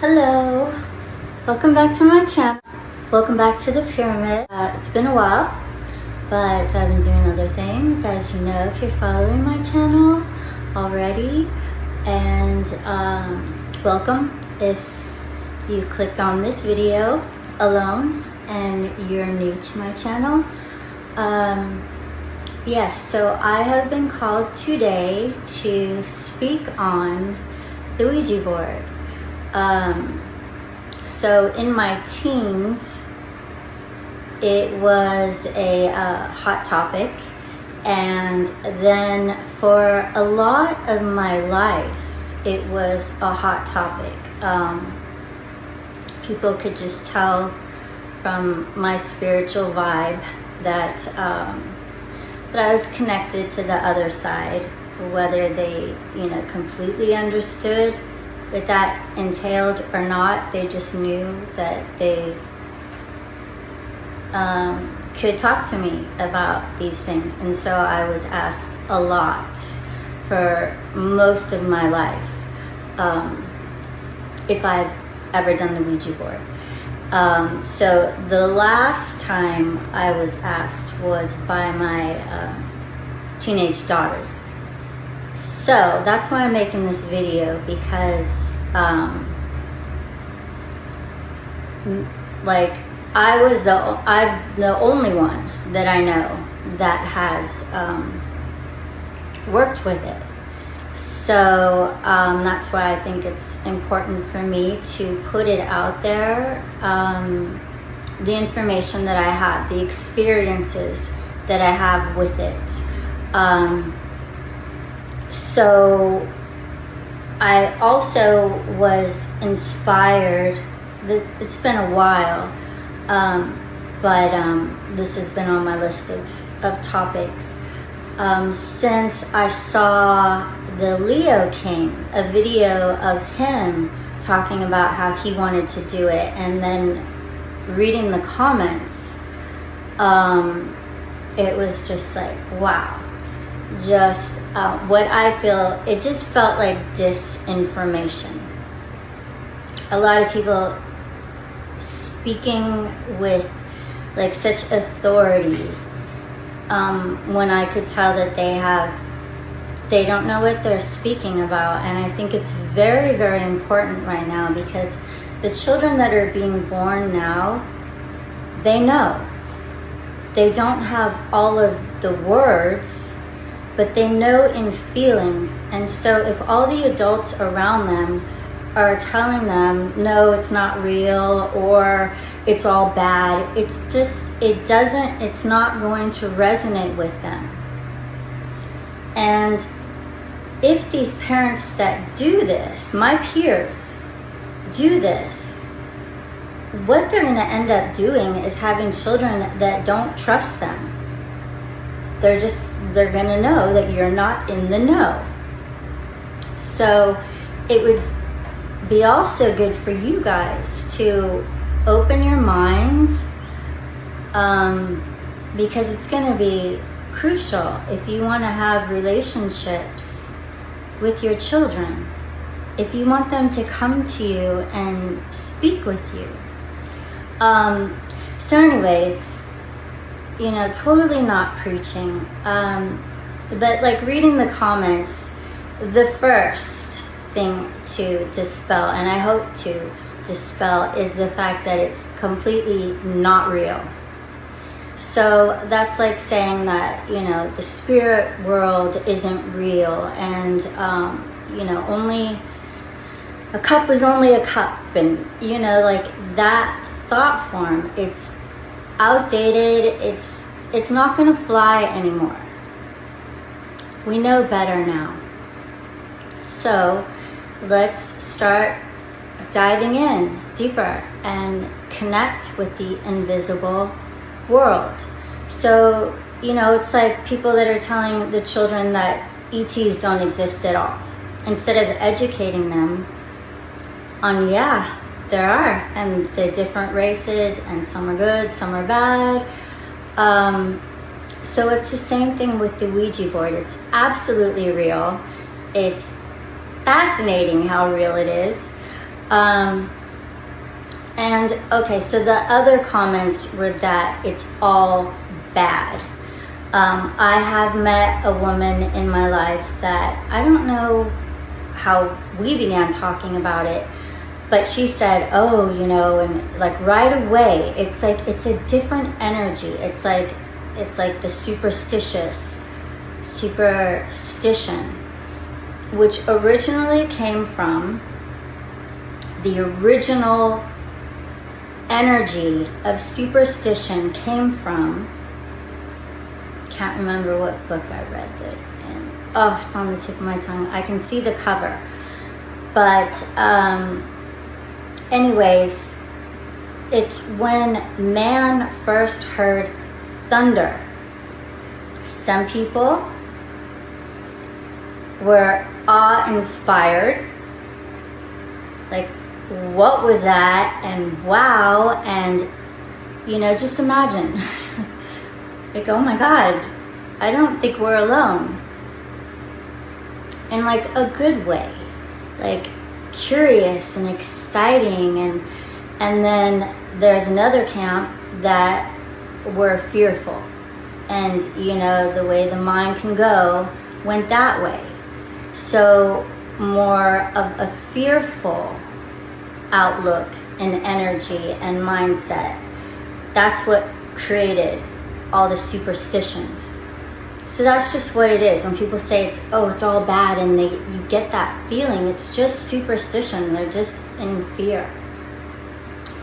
Hello, welcome back to my channel. Welcome back to the pyramid. It's been a while, but I've been doing other things, as you know, if you're following my channel already. And welcome if you clicked on this video alone and you're new to my channel. Yes, so I have been called today to speak on the Ouija board. So in my teens, it was a hot topic, and then for a lot of my life, it was a hot topic. People could just tell from my spiritual vibe that I was connected to the other side, whether they, completely understood what that entailed or not. They just knew that they could talk to me about these things. And so I was asked a lot for most of my life if I've ever done the Ouija board. So the last time I was asked was by my teenage daughters. So that's why I'm making this video, because I'm the only one that I know that has worked with it. So that's why I think it's important for me to put it out there, the information that I have, the experiences that I have with it. So I also was inspired, it's been a while, but this has been on my list of topics, since I saw the Leo King, a video of him talking about how he wanted to do it, and then reading the comments, it was just like, wow. Just what I feel, it just felt like disinformation. A lot of people speaking with like such authority, when I could tell that they don't know what they're speaking about. And I think it's very, very important right now, because the children that are being born now, they know. They don't have all of the words, but they know in feeling. And so if all the adults around them are telling them, no, it's not real, or it's all bad, it's not going to resonate with them. And if these parents that do this, my peers do this, what they're gonna end up doing is having children that don't trust them. They're gonna know that you're not in the know. So it would be also good for you guys to open your minds, because it's gonna be crucial if you wanna have relationships with your children, if you want them to come to you and speak with you. So anyways, totally not preaching, but like reading the comments, the first thing to dispel, and I hope to dispel, is the fact that it's completely not real. So that's like saying that, the spirit world isn't real, and, only a cup is only a cup, and, like that thought form, it's outdated, it's not gonna fly anymore. We know better now. So let's start diving in deeper and connect with the invisible world. So, it's like people that are telling the children that ETs don't exist at all, instead of educating them on, yeah, there are, and the different races, and some are good, some are bad. So it's the same thing with the Ouija board. It's absolutely real. It's fascinating how real it is. And okay, so the other comments were that it's all bad. I have met a woman in my life that I don't know how we began talking about it, but she said, oh, you know, and like right away, it's like, it's a different energy. It's like the superstition, which originally came from the original energy of superstition came from, can't remember what book I read this in. Oh, it's on the tip of my tongue. I can see the cover. But anyways, it's when man first heard thunder. Some people were awe-inspired, like, what was that? And wow, and you know, just imagine, like, oh my God, I don't think we're alone. In like a good way, like curious and exciting, and then there's another camp that were fearful, and you know, the way the mind can go went that way. So more of a fearful outlook and energy and mindset. That's what created all the superstitions. So that's just what it is. When people say it's all bad, and you get that feeling, it's just superstition. They're just in fear.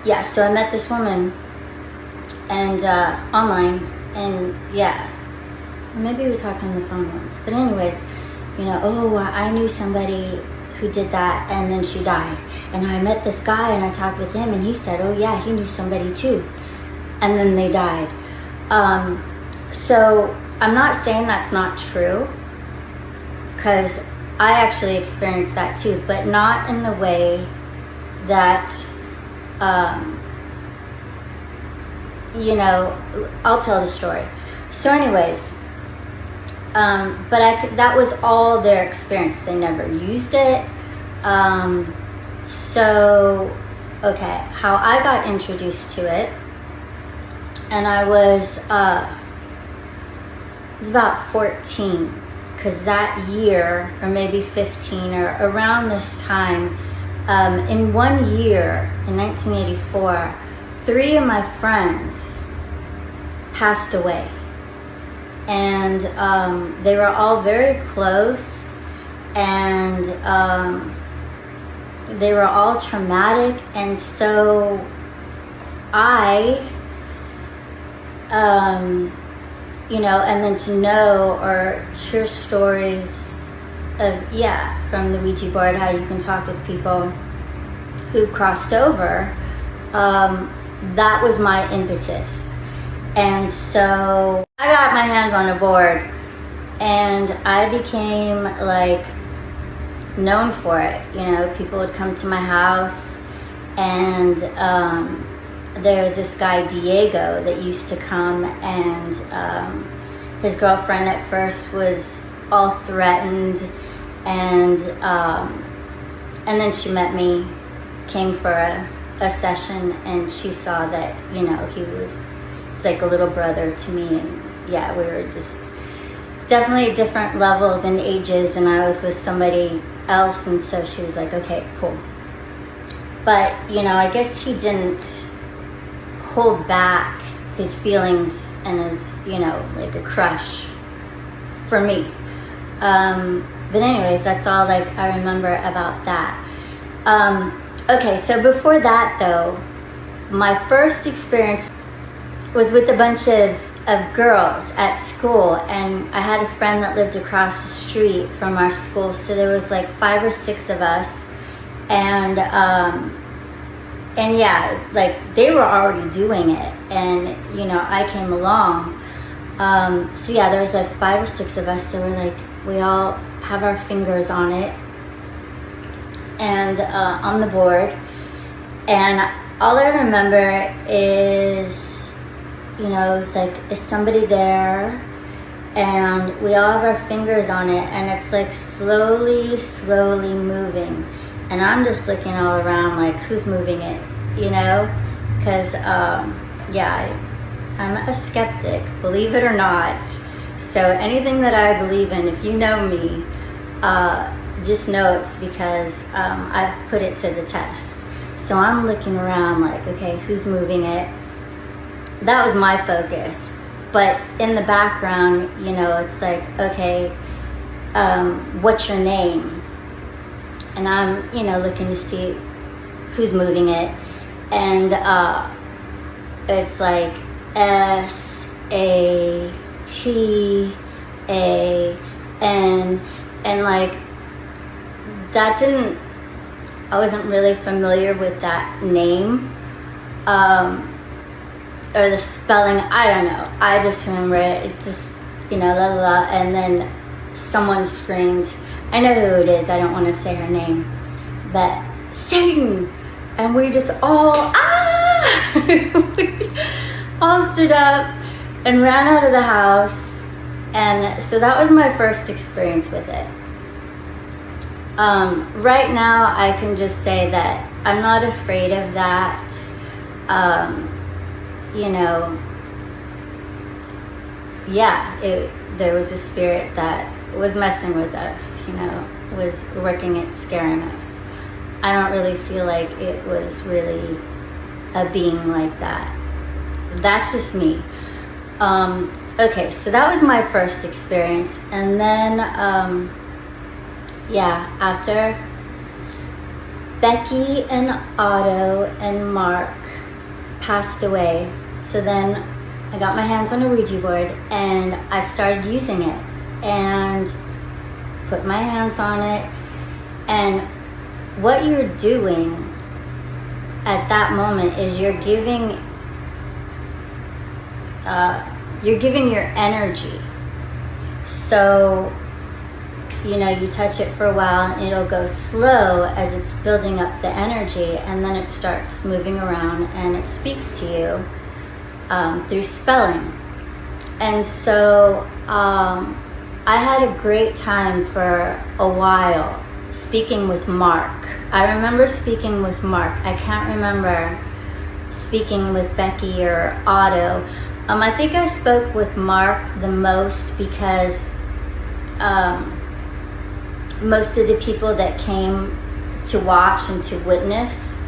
Yeah, so I met this woman and online, and yeah, maybe we talked on the phone once, but anyways, you know, oh, I knew somebody who did that, and then she died. And I met this guy, and I talked with him, and he said, oh yeah, he knew somebody too, and then they died. So I'm not saying that's not true, because I actually experienced that too, but not in the way that, you know, I'll tell the story. So anyways, but that was all their experience. They never used it. So, okay, how I got introduced to it, and I was about 14, because that year, or maybe 15, or around this time, in one year, in 1984, 3 of my friends passed away. And they were all very close, and they were all traumatic. And so I, you know, and then to know or hear stories of, yeah, from the Ouija board, how you can talk with people who've crossed over, that was my impetus. And so I got my hands on a board, and I became like known for it. You know, people would come to my house, and there was this guy Diego that used to come, and his girlfriend at first was all threatened, and then she met me, came for a session, and she saw that, you know, he's like a little brother to me. And yeah, we were just definitely different levels and ages, and I was with somebody else, and so she was like, okay, it's cool. But you know, I guess he didn't hold back his feelings and his, you know, like a crush for me. But anyways, that's all like I remember about that. Okay, so before that though, my first experience was with a bunch of girls at school, and I had a friend that lived across the street from our school, so there was like 5 or 6 of us, and yeah, like they were already doing it, and you know, I came along. So yeah, there was like 5 or 6 of us that were like, we all have our fingers on it, and on the board, and all I remember is, you know, it's like, is somebody there? And we all have our fingers on it, and it's like slowly moving. And I'm just looking all around like, who's moving it, you know? Because, yeah, I'm a skeptic, believe it or not. So anything that I believe in, if you know me, just know it's because I've put it to the test. So I'm looking around like, okay, who's moving it? That was my focus. But in the background, you know, it's like, okay, what's your name? And I'm, you know, looking to see who's moving it. And it's like S-A-T-A-N. And like, that didn't, I wasn't really familiar with that name. Or the spelling, I don't know. I just remember it just, you know, la la la, and then someone screamed. I know who it is, I don't want to say her name, but Satan! And we just all, we all stood up and ran out of the house. And so that was my first experience with it. Right now, I can just say that I'm not afraid of that. You know, yeah, there was a spirit that was messing with us, you know, was working at scaring us. I don't really feel like it was really a being like that. That's just me. Okay, so that was my first experience. And then, yeah, after Becky and Otto and Mark passed away, so then I got my hands on a Ouija board and I started using it and put my hands on it. And what you're doing at that moment is you're giving your energy. So, you know, you touch it for a while and it'll go slow as it's building up the energy, and then it starts moving around and it speaks to you through spelling. And so I had a great time for a while speaking with Mark. I remember speaking with Mark. I can't remember speaking with Becky or Otto. I think I spoke with Mark the most because most of the people that came to watch and to witness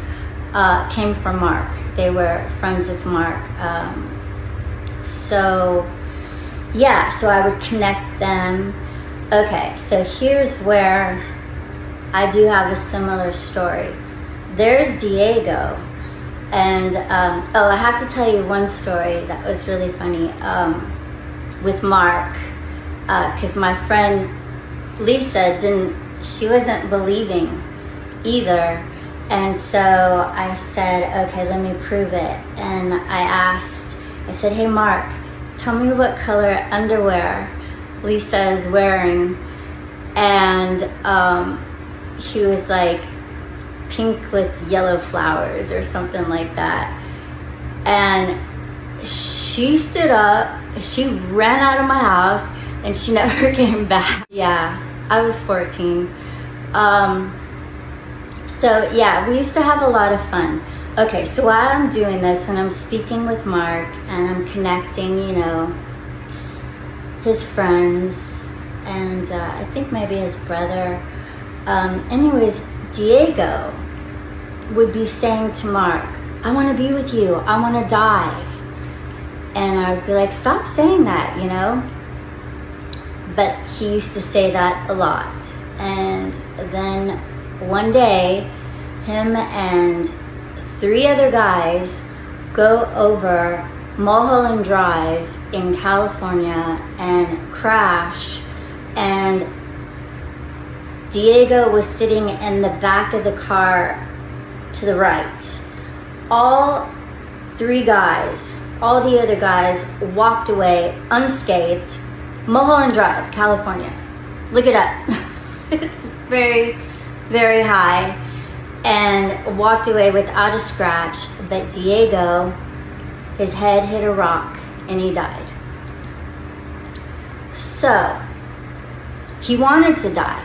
came from Mark. They were friends of Mark. So yeah, so I would connect them. Okay, so here's where I do have a similar story. There's Diego, and oh, I have to tell you one story that was really funny with Mark, because my friend Lisa she wasn't believing either. And so I said, okay, let me prove it. And I said, hey Mark, tell me what color underwear Lisa is wearing. And he was like, pink with yellow flowers or something like that. And she stood up, she ran out of my house, and she never came back. Yeah, I was 14. So yeah, we used to have a lot of fun. Okay, so while I'm doing this and I'm speaking with Mark and I'm connecting, you know, his friends and I think maybe his brother. Anyways, Diego would be saying to Mark, I want to be with you, I want to die. And I would be like, stop saying that, you know? But he used to say that a lot. And then one day, him and 3 other guys go over Mulholland Drive in California and crash. And Diego was sitting in the back of the car to the right. All 3 guys, all the other guys walked away unscathed. Mulholland Drive, California. Look it up. It's very, very high. And walked away without a scratch. But Diego, his head hit a rock and he died. So, he wanted to die.